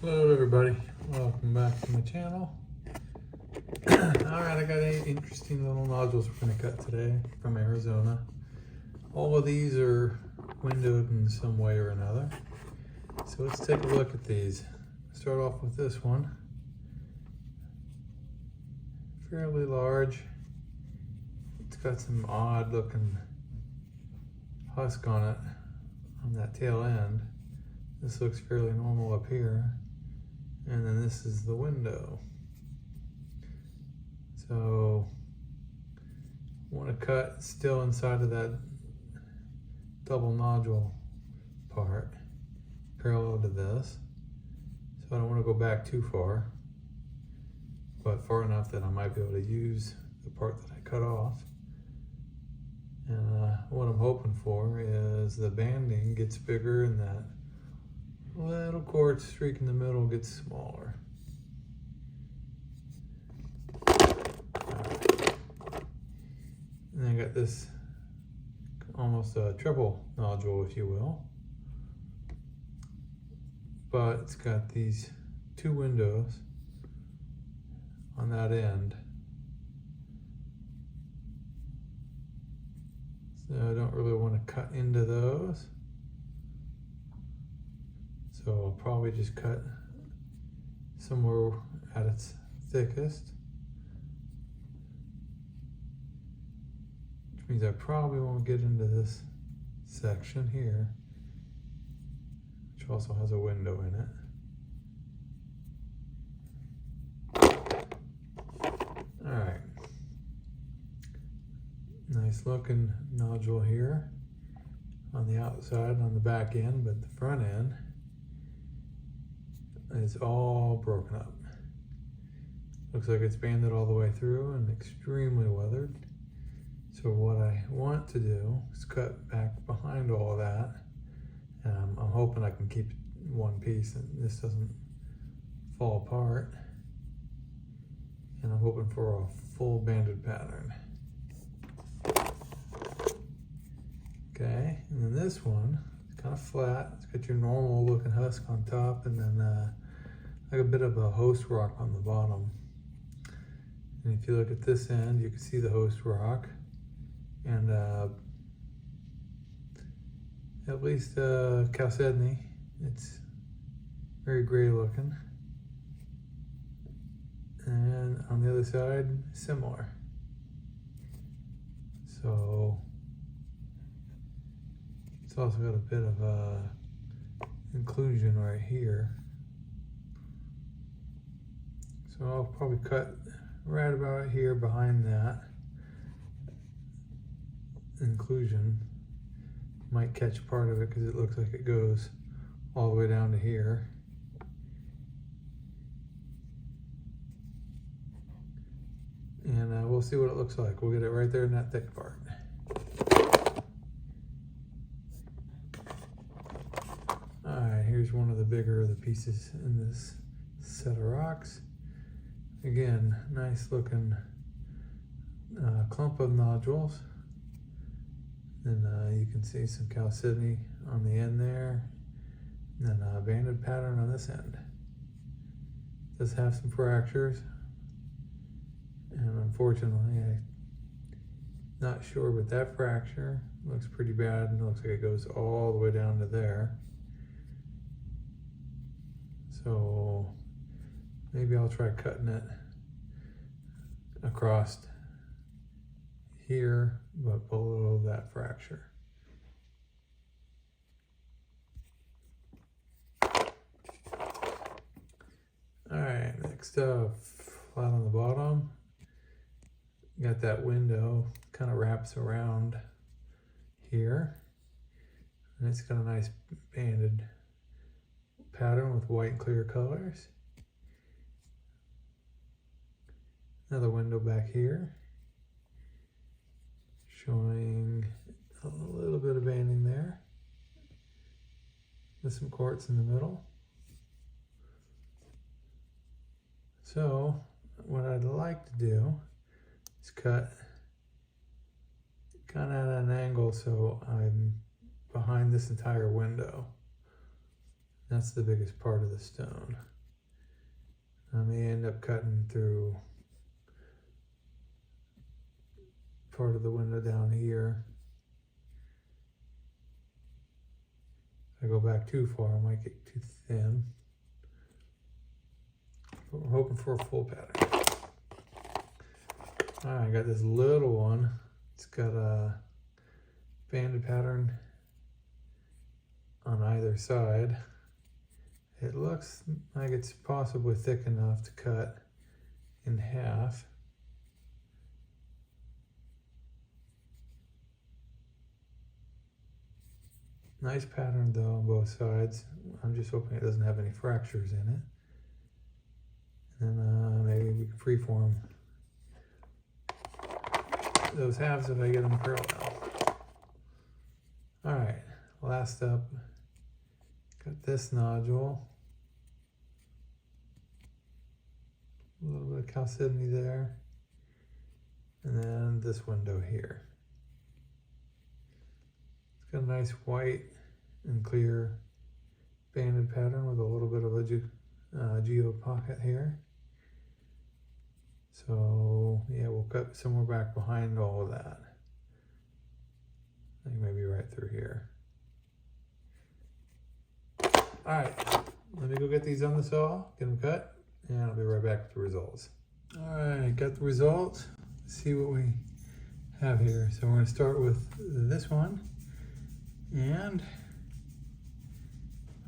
Hello everybody, welcome back to my channel. Alright, I got 8 interesting little nodules we're going to cut today from Arizona. All of these are windowed in some way or another. So let's take a look at these. Start off with this one. Fairly large. It's got some odd looking husk on it, on that tail end. This looks fairly normal up here. And then this is the window. So I want to cut still inside of that double nodule part, parallel to this. So I don't want to go back too far, but far enough that I might be able to use the part that I cut off. And what I'm hoping for is the banding gets bigger and that little quartz streak in the middle gets smaller. And I got this almost a triple nodule, if you will. But it's got these 2 windows on that end. So I don't really want to cut into those. So I'll probably just cut somewhere at its thickest. Which means I probably won't get into this section here, which also has a window in it. Alright. Nice looking nodule here on the outside, on the back end, but the front end is all broken up. Looks like it's banded all the way through and extremely weathered. So what I want to do is cut back behind all of that. And I'm hoping I can keep it in one piece and this doesn't fall apart. And I'm hoping for a full banded pattern. Okay, and then this one, it's kind of flat. It's got your normal looking husk on top and then like a bit of a host rock on the bottom. And if you look at this end, you can see the host rock. And at least chalcedony, it's very gray looking. And on the other side, similar. So it's also got a bit of inclusion right here. So I'll probably cut right about here behind that inclusion. Might catch part of it because it looks like it goes all the way down to here. And we'll see what it looks like. We'll get it right there in that thick part. Alright, here's one of the bigger of the pieces in this set of rocks. Again, nice looking clump of nodules. And you can see some chalcedony on the end there. And then a banded pattern on this end. It does have some fractures. And unfortunately, I'm not sure, but that fracture looks pretty bad and it looks like it goes all the way down to there. So maybe I'll try cutting it across here, but below that fracture. All right, next up, flat on the bottom. Got that window, kind of wraps around here. And it's got a nice banded pattern with white and clear colors. Another window back here, showing a little bit of banding there. With some quartz in the middle. So what I'd like to do is cut kind of at an angle so I'm behind this entire window. That's the biggest part of the stone. I may end up cutting through part of the window down here. If I go back too far, I might get too thin. But we're hoping for a full pattern. All right, I got this little one. It's got a banded pattern on either side. It looks like it's possibly thick enough to cut in half. Nice pattern though on both sides. I'm just hoping it doesn't have any fractures in it. And then maybe we can freeform those halves if I get them parallel. All right, last up, got this nodule. A little bit of chalcedony there. And then this window here. It's got a nice white and clear banded pattern with a little bit of a geo pocket here. So yeah, we'll cut somewhere back behind all of that. I think maybe right through here. All right, let me go get these on the saw, get them cut, and I'll be right back with the results. All right, got the results. Let's see what we have here. So we're gonna start with this one. And,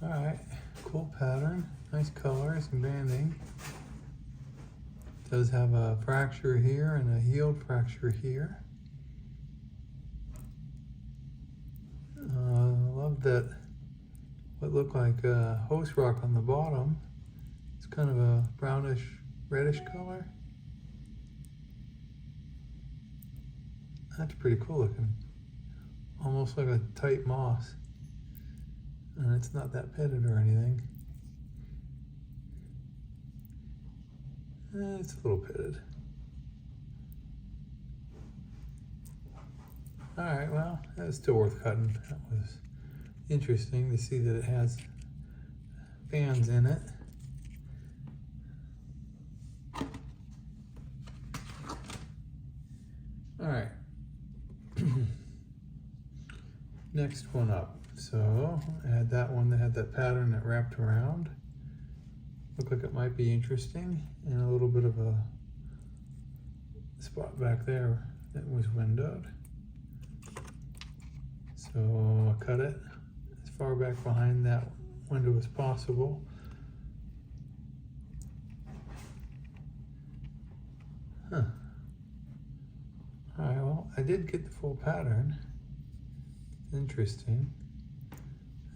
all right, cool pattern, nice colors and banding. Does have a fracture here and a healed fracture here. Love that what looked like host rock on the bottom. It's kind of a brownish reddish color. That's pretty cool looking. Almost like a tight moss. And it's not that pitted or anything. It's a little pitted. All right, well, that's still worth cutting. That was interesting to see that it has fans in it. All right. Next one up. So I had that one that had that pattern that wrapped around. Looked like it might be interesting, and a little bit of a spot back there that was windowed. So I cut it as far back behind that window as possible. Huh. All right, well, I did get the full pattern. Interesting.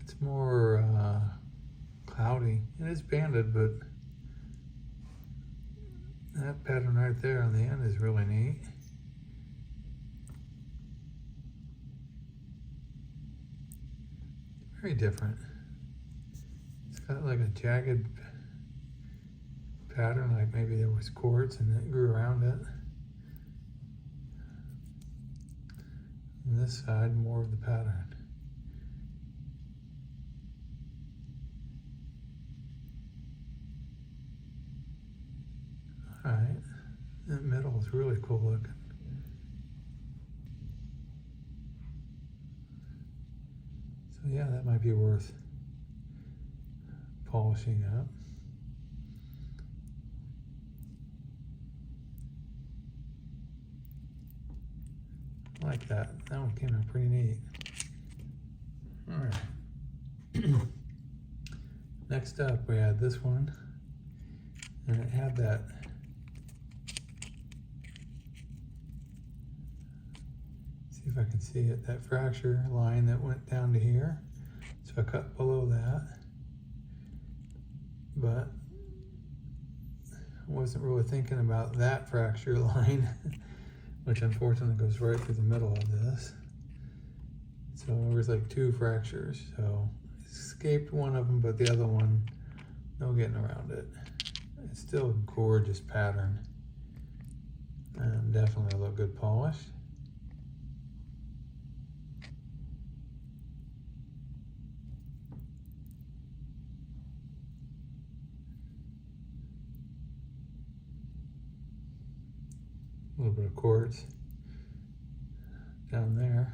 It's more cloudy. It is banded, but that pattern right there on the end is really neat. Very different. It's got like a jagged pattern, like maybe there was cords and it grew around it. And this side, more of the pattern. All right, that middle is really cool looking. So yeah, that might be worth polishing up. I like that. That one came out pretty neat. All right. Next up, we had this one, and it had that see if I can see it, that fracture line that went down to here. So I cut below that, but I wasn't really thinking about that fracture line, which unfortunately goes right through the middle of this. So there was like 2 fractures. So I escaped one of them, but the other one, no getting around it. It's still a gorgeous pattern and definitely look good polished. little bit of quartz down there.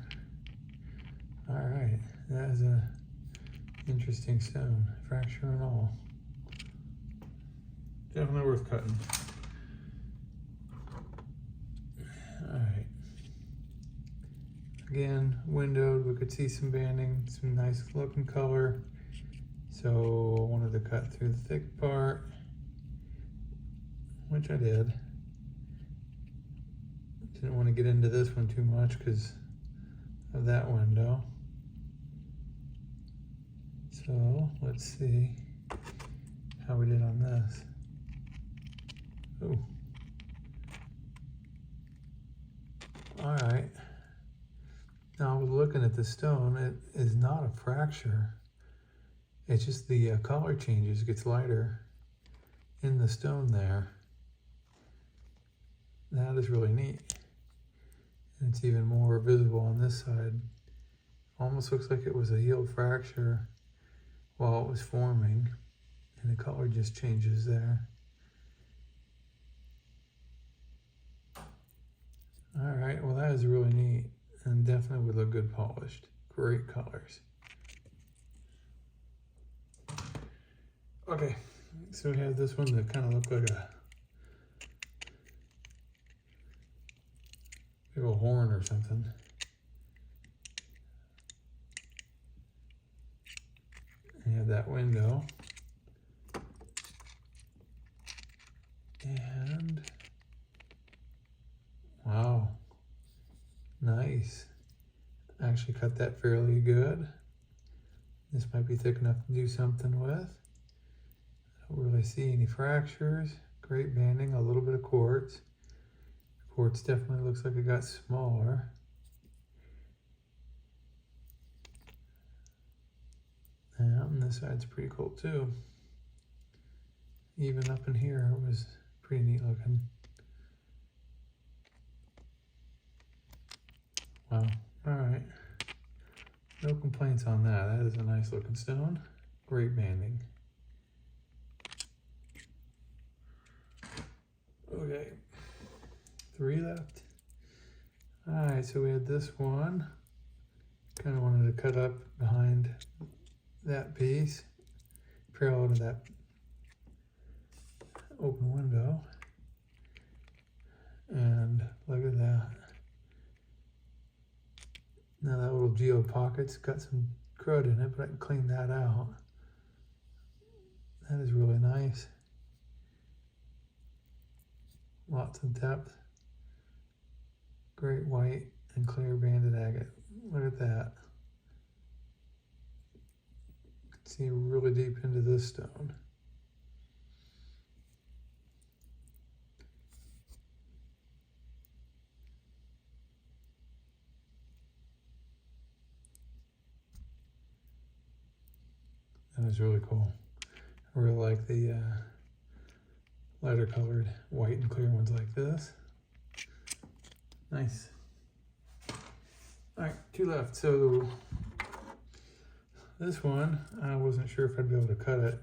All right, that is a interesting stone, fracture and all. Definitely worth cutting. All right. Again, windowed, we could see some banding, some nice looking color. So I wanted to cut through the thick part, which I did. Didn't want to get into this one too much because of that window. So let's see how we did on this. Oh. All right. Now I was looking at the stone. It is not a fracture. It's just the color changes, gets lighter in the stone there. That is really neat. And it's even more visible on this side. Almost looks like it was a healed fracture while it was forming, and the color just changes there. All right, well that is really neat and definitely would look good polished. Great colors. Okay, so we have this one that kind of looked like a big old horn or something. And you have that window. And wow, nice. Actually cut that fairly good. This might be thick enough to do something with. I don't really see any fractures. Great banding, a little bit of quartz. Quartz definitely looks like it got smaller. And this side's pretty cool too. Even up in here, it was pretty neat looking. Wow, all right. No complaints on that. That is a nice looking stone. Great banding. Okay, 3 left. All right, so we had this one. Kind of wanted to cut up behind that piece, parallel to that open window. And look at that. Now that little geo pocket's got some crud in it, but I can clean that out. That is really nice. Lots of depth. Great white and clear banded agate. Look at that. You can see really deep into this stone. That is really cool. I really like the lighter colored white and clear ones like this. Nice. All right, 2 left. So this one, I wasn't sure if I'd be able to cut it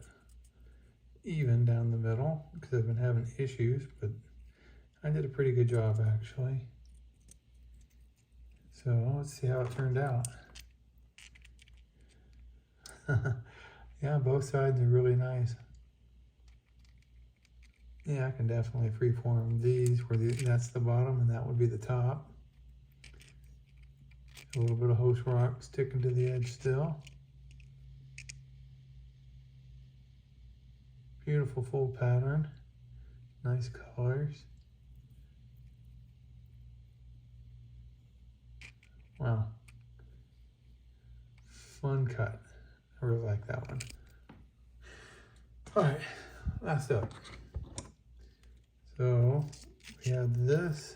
even down the middle because I've been having issues, but I did a pretty good job actually. So let's see how it turned out. Yeah, both sides are really nice. Yeah, I can definitely freeform these where that's the bottom and that would be the top. A little bit of host rock sticking to the edge still. Beautiful full pattern. Nice colors. Wow. Fun cut. I really like that one. All right, last up. So we have this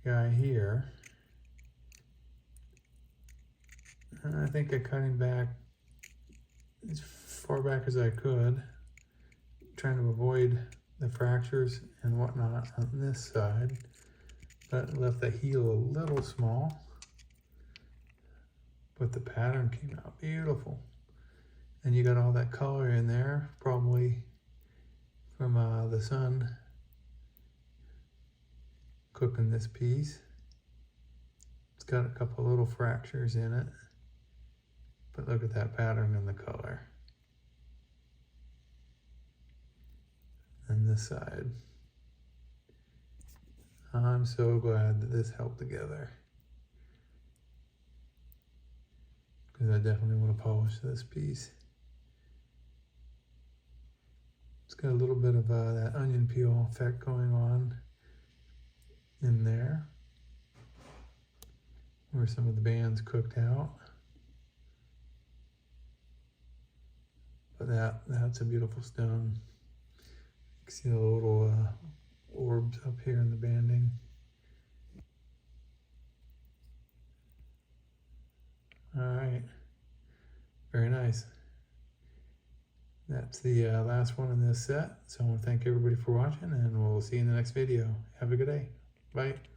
guy here. And I think I cut him back as far back as I could, trying to avoid the fractures and whatnot on this side, but left the heel a little small. But the pattern came out beautiful. And you got all that color in there, probably from the sun cooking this piece. It's got a couple little fractures in it, but look at that pattern in the color. And this side. I'm so glad that this held together, because I definitely want to polish this piece. It's got a little bit of that onion peel effect going on in there, where some of the band's cooked out. But that's a beautiful stone. You can see the little orbs up here in the banding. All right, very nice. That's the last one in this set. So I want to thank everybody for watching, and we'll see you in the next video. Have a good day. Bye.